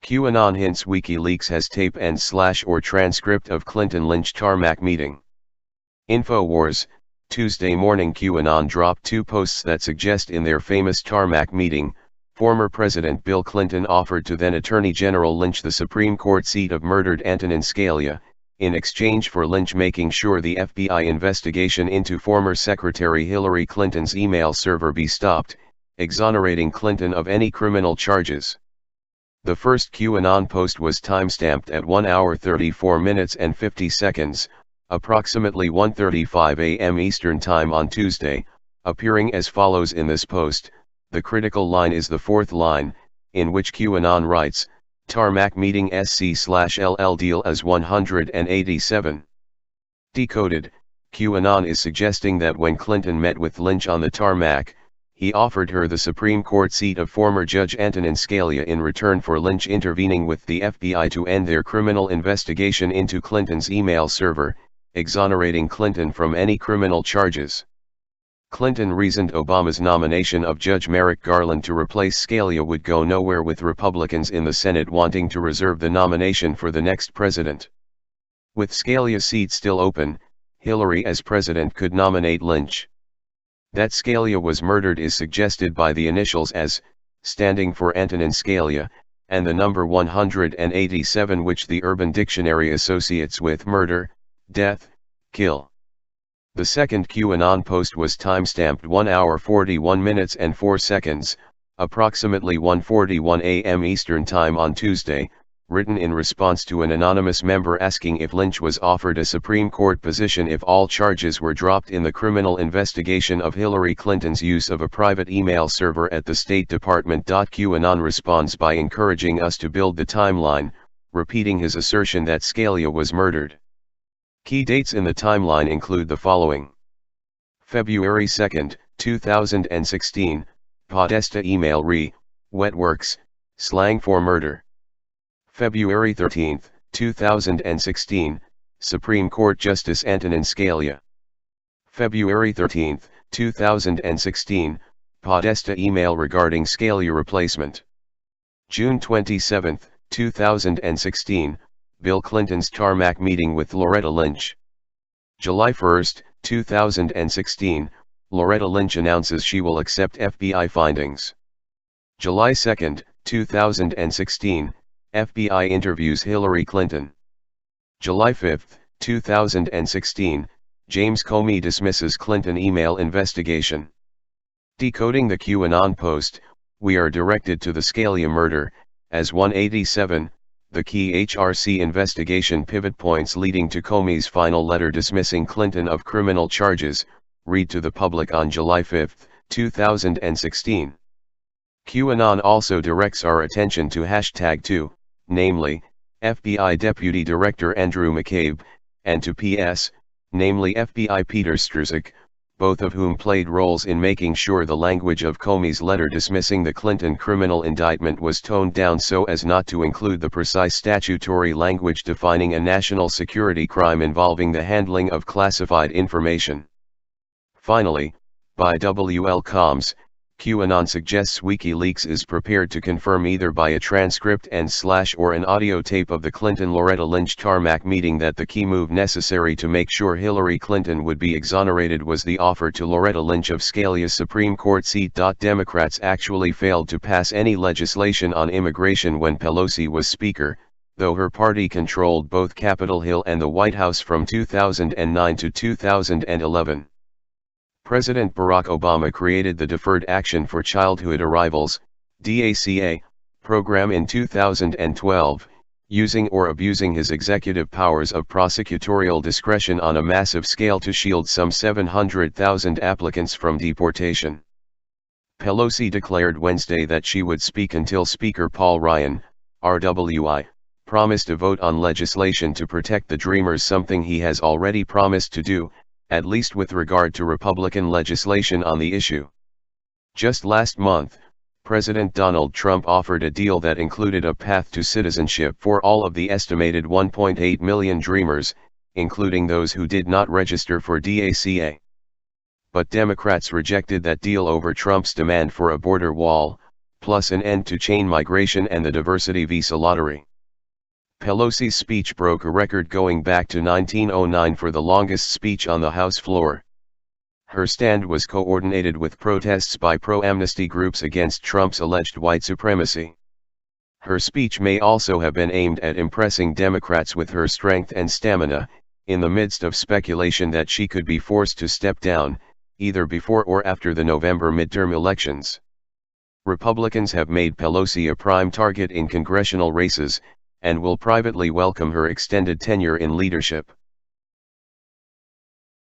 QAnon hints WikiLeaks has tape and / or transcript of Clinton Lynch tarmac meeting. InfoWars, Tuesday morning QAnon dropped 2 posts that suggest in their famous tarmac meeting, former President Bill Clinton offered to then Attorney General Lynch the Supreme Court seat of murdered Antonin Scalia, in exchange for Lynch making sure the FBI investigation into former Secretary Hillary Clinton's email server be stopped, exonerating Clinton of any criminal charges. The first QAnon post was timestamped at 1 hour 34 minutes and 50 seconds, approximately 1:35 a.m. Eastern Time on Tuesday, appearing as follows in this post. The critical line is the 4th line, in which QAnon writes, "Tarmac meeting SC/LL deal as 187. Decoded, QAnon is suggesting that when Clinton met with Lynch on the tarmac, he offered her the Supreme Court seat of former Judge Antonin Scalia in return for Lynch intervening with the FBI to end their criminal investigation into Clinton's email server, exonerating Clinton from any criminal charges." Clinton reasoned Obama's nomination of Judge Merrick Garland to replace Scalia would go nowhere, with Republicans in the Senate wanting to reserve the nomination for the next president. With Scalia's seat still open, Hillary as president could nominate Lynch. That Scalia was murdered is suggested by the initials as, standing for Antonin Scalia, and the number 187, which the Urban Dictionary associates with murder, death, kill. The second QAnon post was timestamped 1 hour 41 minutes and 4 seconds, approximately 1:41 a.m. Eastern Time on Tuesday, written in response to an anonymous member asking if Lynch was offered a Supreme Court position if all charges were dropped in the criminal investigation of Hillary Clinton's use of a private email server at the State Department. QAnon responds by encouraging us to build the timeline, repeating his assertion that Scalia was murdered. Key dates in the timeline include the following. February 2, 2016, Podesta email wet works, slang for murder. February 13, 2016, Supreme Court Justice Antonin Scalia. February 13, 2016, Podesta email regarding Scalia replacement. June 27, 2016, Bill Clinton's tarmac meeting with Loretta Lynch. July 1, 2016, Loretta Lynch announces she will accept FBI findings. July 2, 2016, FBI interviews Hillary Clinton. July 5, 2016, James Comey dismisses Clinton email investigation. Decoding the QAnon post, we are directed to the Scalia murder, as 187, the key HRC investigation pivot points leading to Comey's final letter dismissing Clinton of criminal charges, read to the public on July 5, 2016. QAnon also directs our attention to #2, namely, FBI Deputy Director Andrew McCabe, and to PS, namely FBI Peter Strzok, both of whom played roles in making sure the language of Comey's letter dismissing the Clinton criminal indictment was toned down so as not to include the precise statutory language defining a national security crime involving the handling of classified information. Finally, by WL Coms, QAnon suggests WikiLeaks is prepared to confirm either by a transcript and / or an audio tape of the Clinton-Loretta Lynch tarmac meeting that the key move necessary to make sure Hillary Clinton would be exonerated was the offer to Loretta Lynch of Scalia's Supreme Court seat. Democrats actually failed to pass any legislation on immigration when Pelosi was Speaker, though her party controlled both Capitol Hill and the White House from 2009 to 2011. President Barack Obama created the Deferred Action for Childhood Arrivals, DACA, program in 2012, using or abusing his executive powers of prosecutorial discretion on a massive scale to shield some 700,000 applicants from deportation. Pelosi declared Wednesday that she would speak until Speaker Paul Ryan, RWI, promised to vote on legislation to protect the Dreamers, something he has already promised to do, at least with regard to Republican legislation on the issue. Just last month, President Donald Trump offered a deal that included a path to citizenship for all of the estimated 1.8 million Dreamers, including those who did not register for DACA. But Democrats rejected that deal over Trump's demand for a border wall, plus an end to chain migration and the diversity visa lottery. Pelosi's speech broke a record going back to 1909 for the longest speech on the House floor. Her stand was coordinated with protests by pro-amnesty groups against Trump's alleged white supremacy. Her speech may also have been aimed at impressing Democrats with her strength and stamina, in the midst of speculation that she could be forced to step down, either before or after the November midterm elections. Republicans have made Pelosi a prime target in congressional races, and will privately welcome her extended tenure in leadership.